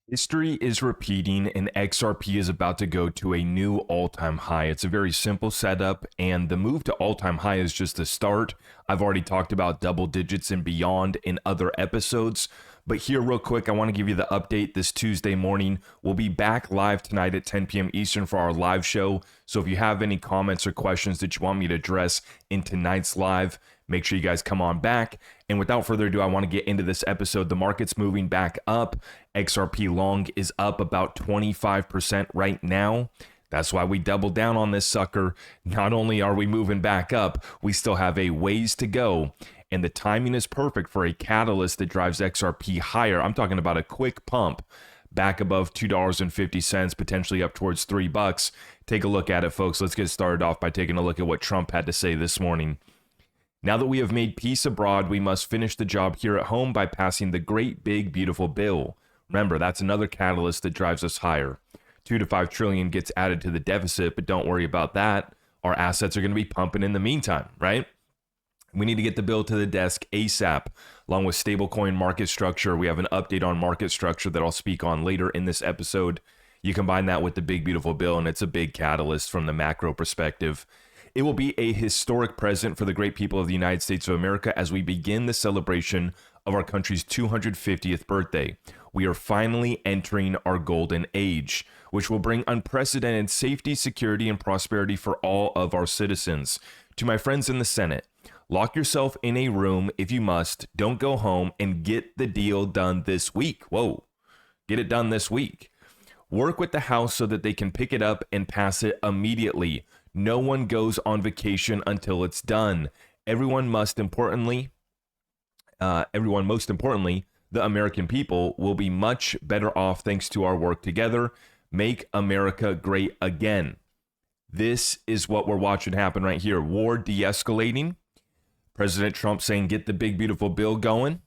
History is repeating and XRP is about to go to a new all-time high. It's a very simple setup and the move to all-time high is just the start. I've already talked about double digits and beyond in other episodes, but here real quick, I want to give you the update this Tuesday morning. We'll be back live tonight at 10 p.m. Eastern for our live show. So if you have any comments or questions that you want me to address in tonight's live, make sure you guys come on back. And without further ado, I want to get into this episode. The market's moving back up. XRP long is up about 25% right now. That's why we doubled down on this sucker. Not only are we moving back up, we still have a ways to go. And the timing is perfect for a catalyst that drives XRP higher. I'm talking about a quick pump back above $2.50, potentially up towards $3. Take a look at it, folks. Let's get started off by taking a look at what Trump had to say this morning. Now that we have made peace abroad, we must finish the job here at home by passing the great, big, beautiful bill. Remember, that's another catalyst that drives us higher. 2 to 5 trillion gets added to the deficit, but don't worry about that. Our assets are going to be pumping in the meantime, right? We need to get the bill to the desk ASAP, along with stablecoin market structure. We have an update on market structure that I'll speak on later in this episode. You combine that with the big, beautiful bill, and it's a big catalyst from the macro perspective. It will be a historic present for the great people of the United States of America as we begin the celebration of our country's 250th birthday. We are finally entering our golden age, which will bring unprecedented safety, security, and prosperity for all of our citizens. To my friends in the Senate, lock yourself in a room if you must. Don't go home and get the deal done this week. Whoa, get it done this week. Work with the House so that they can pick it up and pass it immediately. No one goes on vacation until it's done. Everyone, most importantly, the American people will be much better off thanks to our work together. Make America great again. This is what we're watching happen right here. War de-escalating. President Trump saying, get the big, beautiful bill going.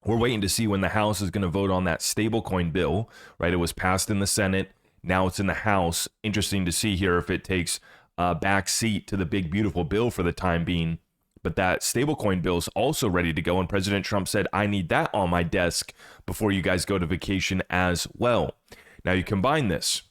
We're waiting to see when the House is going to vote on that stablecoin bill, right? It was passed in the Senate. Now it's in the House. Interesting to see here if it takes a back seat to the big, beautiful bill for the time being. But that stablecoin bill is also ready to go. And President Trump said, I need that on my desk before you guys go to vacation as well. Now you combine this.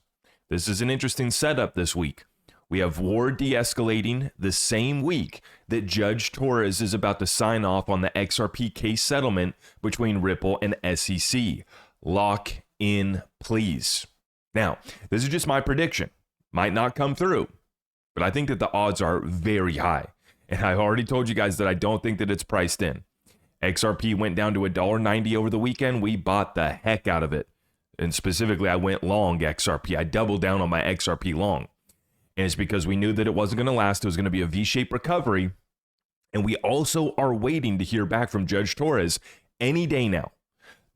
This is an interesting setup this week. We have war de-escalating the same week that Judge Torres is about to sign off on the XRP case settlement between Ripple and SEC. Lock in, please. Now, this is just my prediction. Might not come through, but I think that the odds are very high. And I already told you guys that I don't think that it's priced in. XRP went down to $1.90 over the weekend. We bought the heck out of it. And specifically, I went long XRP. I doubled down on my XRP long. And it's because we knew that it wasn't going to last. It was going to be a V-shaped recovery. And we also are waiting to hear back from Judge Torres any day now.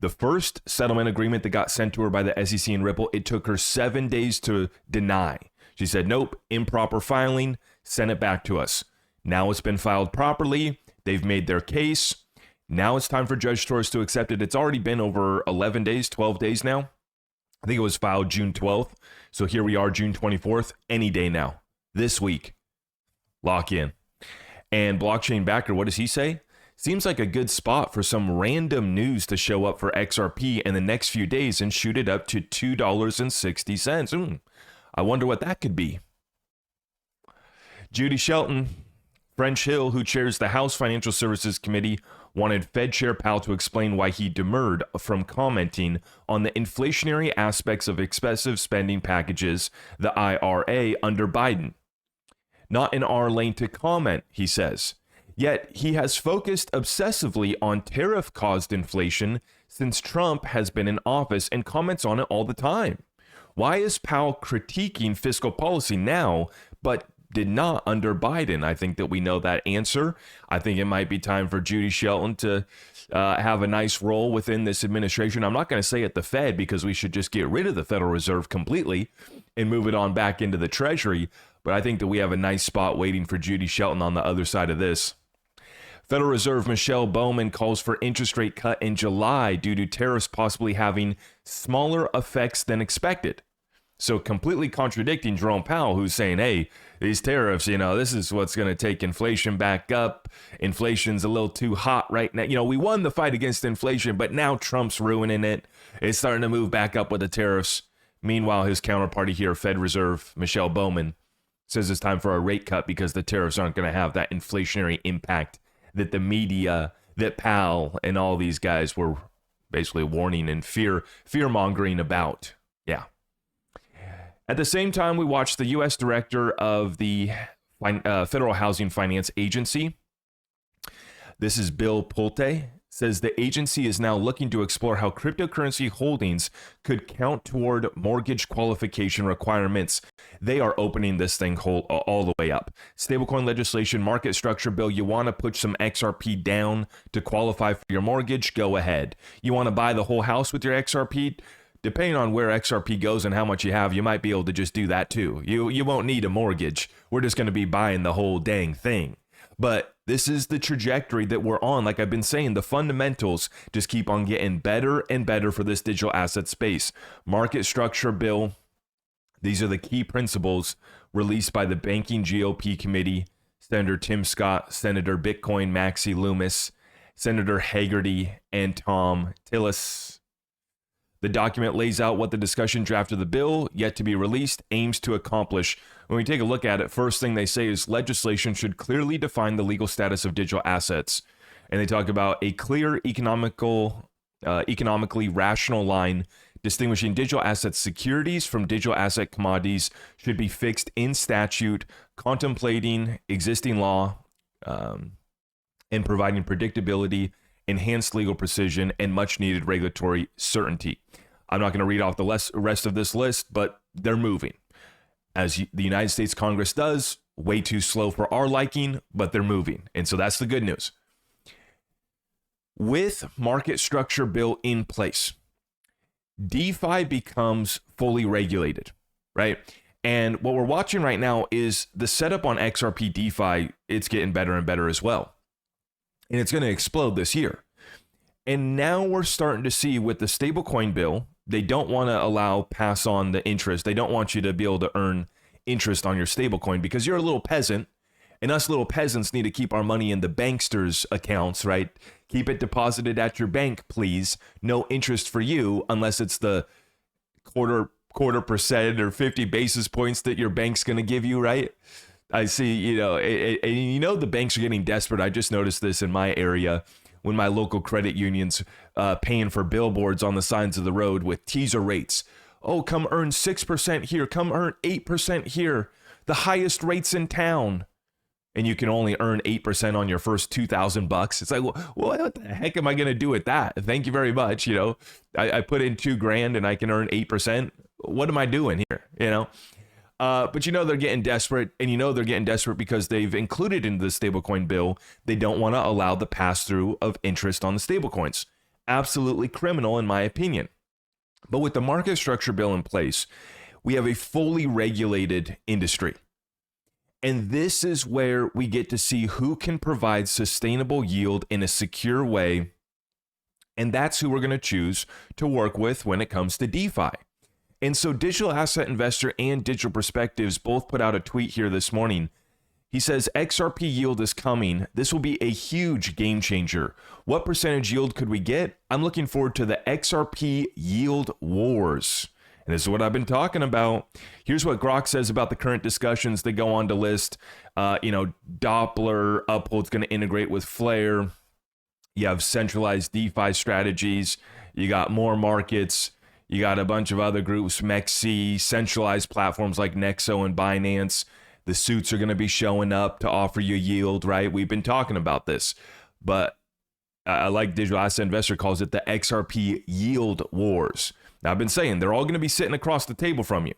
The first settlement agreement that got sent to her by the SEC and Ripple, it took her 7 days to deny. She said, nope, improper filing, send it back to us. Now it's been filed properly. They've made their case. Now it's time for Judge Torres to accept it. It's already been over 11 days, 12 days now. I think it was filed June 12th. So here we are, June 24th, any day now, this week. Lock in. And Blockchain Backer, what does he say? Seems like a good spot for some random news to show up for XRP in the next few days and shoot it up to $2.60. I wonder what that could be. Judy Shelton, French Hill, who chairs the House Financial Services Committee, wanted Fed Chair Powell to explain why he demurred from commenting on the inflationary aspects of excessive spending packages, the IRA, under Biden. Not in our lane to comment, he says. Yet he has focused obsessively on tariff-caused inflation since Trump has been in office and comments on it all the time. Why is Powell critiquing fiscal policy now, but did not under Biden? I think that we know that answer. I think it might be time for Judy Shelton to have a nice role within this administration. I'm not going to say at the Fed because we should just get rid of the Federal Reserve completely and move it on back into the Treasury. But I think that we have a nice spot waiting for Judy Shelton on the other side of this. Federal Reserve Michelle Bowman calls for interest rate cut in July due to tariffs possibly having smaller effects than expected. So completely contradicting Jerome Powell, who's saying, hey, these tariffs, this is what's going to take inflation back up. Inflation's a little too hot right now. We won the fight against inflation, but now Trump's ruining it. It's starting to move back up with the tariffs. Meanwhile, his counterparty here, Fed Reserve, Michelle Bowman, says it's time for a rate cut because the tariffs aren't going to have that inflationary impact that the media, that Powell and all these guys were basically warning and fear-mongering about. Yeah. At the same time, we watched the U.S. director of the Federal Housing Finance Agency. This is Bill Pulte. Says the agency is now looking to explore how cryptocurrency holdings could count toward mortgage qualification requirements. They are opening this thing all the way up. Stablecoin legislation, market structure bill. You want to put some XRP down to qualify for your mortgage? Go ahead. You want to buy the whole house with your XRP? Depending on where XRP goes and how much you have, you might be able to just do that too. You won't need a mortgage. We're just going to be buying the whole dang thing. But this is the trajectory that we're on. Like I've been saying, the fundamentals just keep on getting better and better for this digital asset space. Market structure bill. These are the key principles released by the Banking GOP Committee, Senator Tim Scott, Senator Bitcoin Maxi Loomis, Senator Hagerty, and Tom Tillis. The document lays out what the discussion draft of the bill, yet to be released, aims to accomplish. When we take a look at it, first thing they say is legislation should clearly define the legal status of digital assets. And they talk about a clear economically rational line distinguishing digital asset securities from digital asset commodities should be fixed in statute, contemplating existing law and providing predictability, enhanced legal precision, and much needed regulatory certainty. I'm not going to read off the rest of this list, but they're moving. As the United States Congress does, way too slow for our liking, but they're moving. And so that's the good news. With market structure bill in place, DeFi becomes fully regulated, right? And what we're watching right now is the setup on XRP DeFi. It's getting better and better as well. And it's going to explode this year. And now we're starting to see with the stablecoin bill, they don't want to allow pass on the interest. They don't want you to be able to earn interest on your stablecoin because you're a little peasant, and us little peasants need to keep our money in the banksters' accounts, right? Keep it deposited at your bank, please. No interest for you unless it's the quarter percent or 50 basis points that your bank's going to give you, right? I see, the banks are getting desperate. I just noticed this in my area when my local credit union's paying for billboards on the sides of the road with teaser rates. Oh, come earn 6% here. Come earn 8% here. The highest rates in town. And you can only earn 8% on your first $2,000. It's like, well, what the heck am I going to do with that? Thank you very much. I put in $2,000 and I can earn 8%. What am I doing here? But they're getting desperate, and they're getting desperate because they've included in the stablecoin bill, they don't want to allow the pass-through of interest on the stablecoins. Absolutely criminal, in my opinion. But with the market structure bill in place, we have a fully regulated industry. And this is where we get to see who can provide sustainable yield in a secure way. And that's who we're going to choose to work with when it comes to DeFi. And so Digital Asset Investor and Digital Perspectives both put out a tweet here this morning. He says, XRP yield is coming. This will be a huge game changer. What percentage yield could we get? I'm looking forward to the XRP yield wars. And this is what I've been talking about. Here's what Grok says about the current discussions that go on to list. Doppler, Uphold's going to integrate with Flare. You have centralized DeFi strategies. You got more markets. You got a bunch of other groups, MEXC, centralized platforms like Nexo and Binance. The suits are going to be showing up to offer you yield, right? We've been talking about this. But I like Digital Asset Investor calls it the XRP yield wars. Now, I've been saying they're all going to be sitting across the table from you.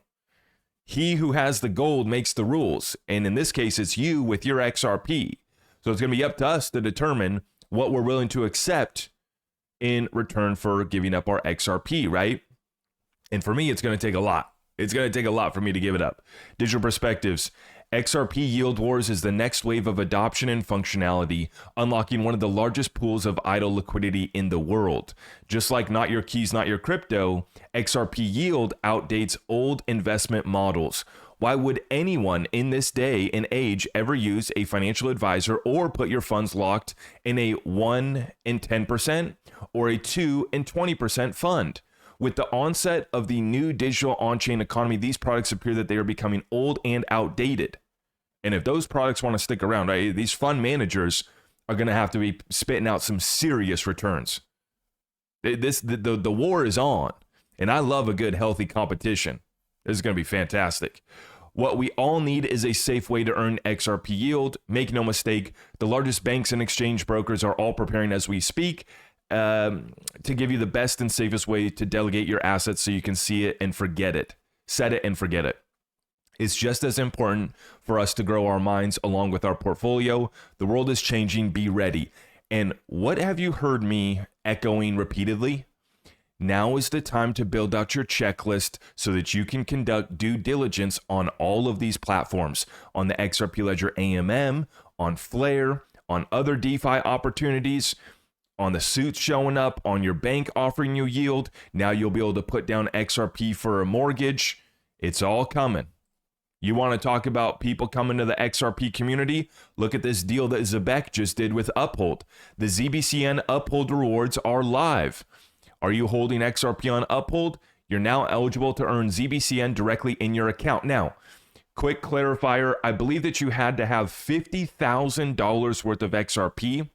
He who has the gold makes the rules. And in this case, it's you with your XRP. So it's going to be up to us to determine what we're willing to accept in return for giving up our XRP, right? And for me, it's going to take a lot. It's going to take a lot for me to give it up. Digital Perspectives. XRP Yield Wars is the next wave of adoption and functionality, unlocking one of the largest pools of idle liquidity in the world. Just like Not Your Keys, Not Your Crypto, XRP Yield outdates old investment models. Why would anyone in this day and age ever use a financial advisor or put your funds locked in a 1 and 10% or a 2 and 20% fund? With the onset of the new digital on-chain economy, these products appear that they are becoming old and outdated. And if those products want to stick around, right, these fund managers are going to have to be spitting out some serious returns. The war is on, and I love a good, healthy competition. This is going to be fantastic. What we all need is a safe way to earn XRP yield. Make no mistake, the largest banks and exchange brokers are all preparing as we speak to give you the best and safest way to delegate your assets so you can see it and forget it. Set it and forget it. It's just as important for us to grow our minds along with our portfolio. The world is changing. Be ready. And what have you heard me echoing repeatedly? Now is the time to build out your checklist so that you can conduct due diligence on all of these platforms, on the XRP Ledger AMM, on Flare, on other DeFi opportunities, on the suits showing up, on your bank offering you yield. Now you'll be able to put down XRP for a mortgage. It's all coming. You want to talk about people coming to the XRP community? Look at this deal that Zach just did with Uphold. The ZBCN Uphold rewards are live. Are you holding XRP on Uphold? You're now eligible to earn ZBCN directly in your account. Now, quick clarifier, I believe that you had to have $50,000 worth of XRP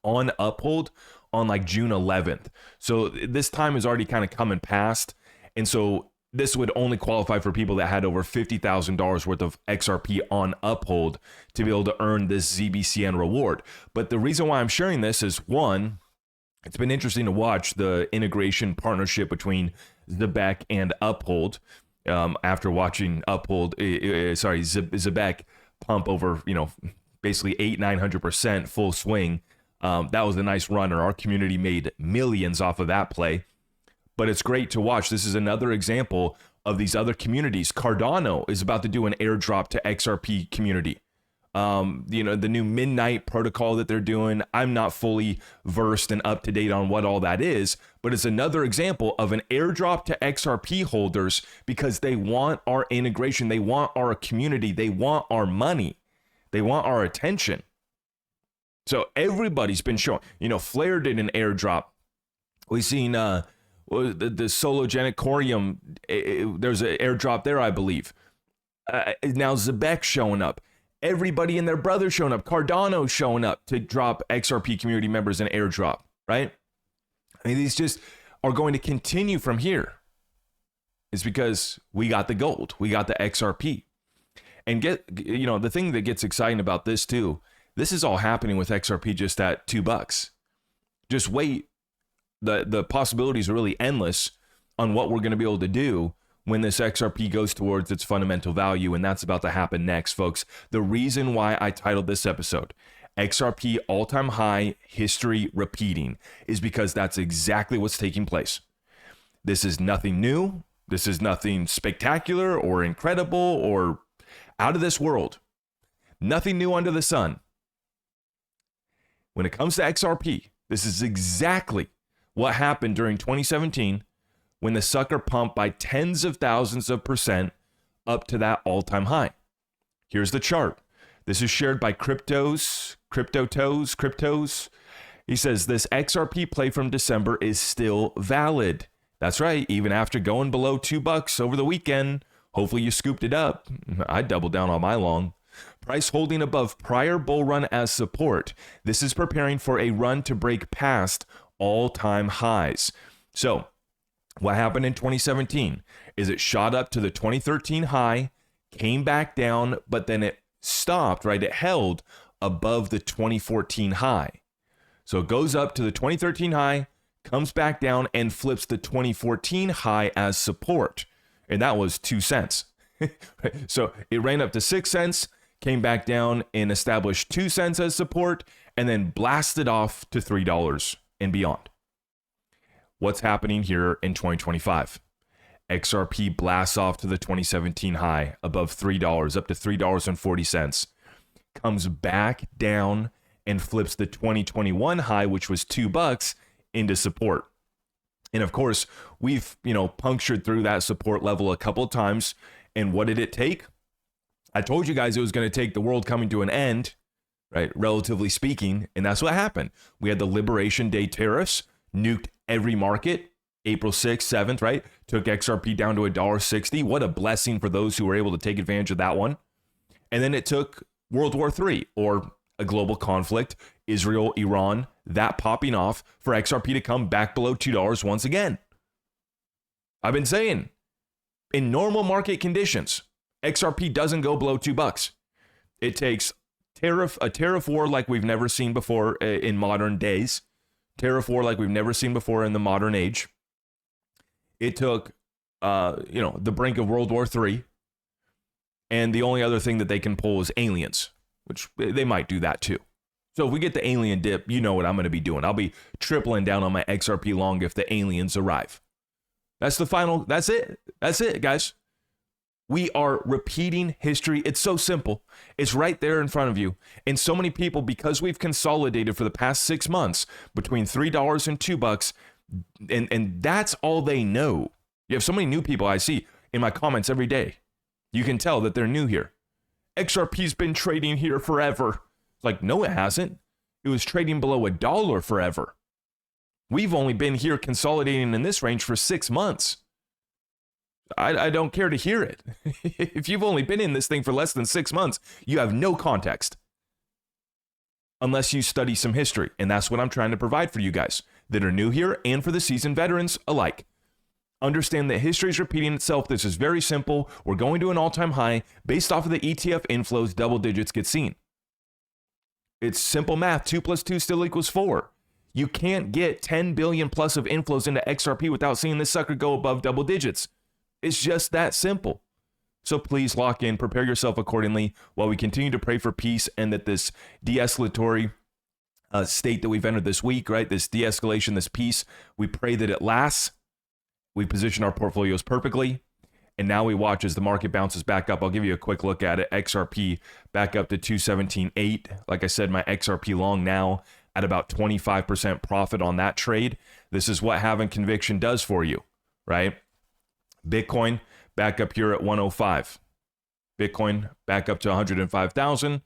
on Uphold on like June 11th. So this time is already kind of coming past. And so this would only qualify for people that had over $50,000 worth of XRP on Uphold to be able to earn this ZBCN reward. But the reason why I'm sharing this is, one, it's been interesting to watch the integration partnership between Zach and Uphold. After watching Zach pump over, basically 800-900% full swing. That was a nice runner. Our community made millions off of that play. But it's great to watch. This is another example of these other communities. Cardano is about to do an airdrop to XRP community. The new Midnight protocol that they're doing, I'm not fully versed and up to date on what all that is, but it's another example of an airdrop to XRP holders because they want our integration. They want our community. They want our money. They want our attention. So everybody's been showing, Flare did an airdrop. We've seen the Sologenic Corium, there's an airdrop there, I believe. Now Zach showing up. Everybody and their brother showing up. Cardano showing up to drop XRP community members an airdrop, right? I mean, these just are going to continue from here. It's because we got the gold. We got the XRP. And the thing that gets exciting about this too, this is all happening with XRP just at $2. Just wait. The possibilities are really endless on what we're going to be able to do when this XRP goes towards its fundamental value, and that's about to happen next, folks. The reason why I titled this episode, XRP all-time high history repeating, is because that's exactly what's taking place. This is nothing new. This is nothing spectacular or incredible or out of this world. Nothing new under the sun. When it comes to XRP, this is exactly what happened during 2017 when the sucker pumped by tens of thousands of percent up to that all-time high. Here's the chart. This is shared by Cryptos. He says this XRP play from December is still valid. That's right, even after going below $2 over the weekend. Hopefully you scooped it up. I doubled down on my long. Price holding above prior bull run as support. This is preparing for a run to break past all-time highs. So what happened in 2017 is it shot up to the 2013 high, came back down, but then it stopped, right? It held above the 2014 high. So it goes up to the 2013 high, comes back down, and flips the 2014 high as support. And that was 2 cents. So it ran up to 6 cents, came back down and established 2 cents as support, and then blasted off to $3 and beyond. What's happening here in 2025? XRP blasts off to the 2017 high above $3, up to $3.40. Comes back down and flips the 2021 high, which was $2, into support. And of course, we've, punctured through that support level a couple of times. And what did it take? I told you guys it was going to take the world coming to an end, right? Relatively speaking. And that's what happened. We had the Liberation Day tariffs, nuked every market, April 6th, 7th, right? Took XRP down to $1.60. What a blessing for those who were able to take advantage of that one. And then it took World War III, or a global conflict, Israel, Iran, that popping off for XRP to come back below $2 once again. I've been saying, in normal market conditions, XRP doesn't go below $2. It takes a tariff war like we've never seen before in modern days, tariff war like we've never seen before in the modern age. It took, the brink of World War III, and the only other thing that they can pull is aliens, which they might do that too. So if we get the alien dip, you know what I'm going to be doing. I'll be tripling down on my XRP long if the aliens arrive. That's it, guys. We are repeating history. It's so simple. It's right there in front of you. And so many people, because we've consolidated for the past 6 months between $3 and $2, and that's all they know. You have so many new people I see in my comments every day. You can tell that they're new here. XRP's been trading here forever. Like, no, it hasn't. It was trading below $1 forever. We've only been here consolidating in this range for 6 months. I don't care to hear it. If you've only been in this thing for less than 6 months, you have no context. Unless you study some history. And that's what I'm trying to provide for you guys that are new here and for the seasoned veterans alike. Understand that history is repeating itself. This is very simple. We're going to an all-time high. Based off of the ETF inflows, double digits get seen. It's simple math. 2 + 2 still equals 4. You can't get 10 billion plus of inflows into XRP without seeing this sucker go above double digits. It's just that simple. So please lock in, prepare yourself accordingly while we continue to pray for peace and that this de-escalatory state that we've entered this week, right? This de-escalation, this peace, we pray that it lasts. We position our portfolios perfectly. And now we watch as the market bounces back up. I'll give you a quick look at it. XRP back up to 217.8. Like I said, my XRP long now at about 25% profit on that trade. This is what having conviction does for you, right? Bitcoin back up here at 105. Bitcoin back up to 105,000.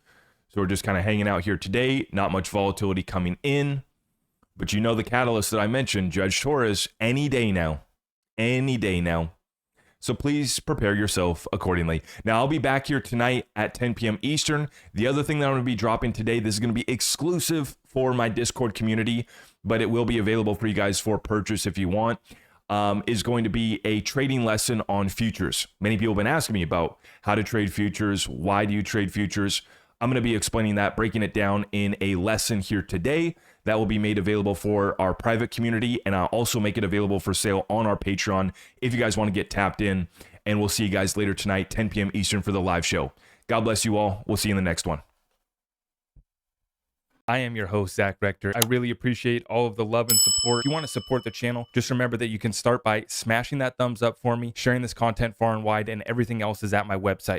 So we're just kind of hanging out here today. Not much volatility coming in. But you know the catalyst that I mentioned, Judge Torres, any day now. Any day now. So please prepare yourself accordingly. Now, I'll be back here tonight at 10 p.m. Eastern. The other thing that I'm going to be dropping today, this is going to be exclusive for my Discord community, but it will be available for you guys for purchase if you want, is going to be a trading lesson on futures. Many people have been asking me about how to trade futures. Why do you trade futures? I'm going to be explaining that, breaking it down in a lesson here today that will be made available for our private community, and I'll also make it available for sale on our Patreon if you guys want to get tapped in. And we'll see you guys later tonight, 10 p.m. Eastern for the live show. God bless you all. We'll see you in the next one. I am your host, Zach Rector. I really appreciate all of the love and support. If you want to support the channel, just remember that you can start by smashing that thumbs up for me, sharing this content far and wide, and everything else is at my website.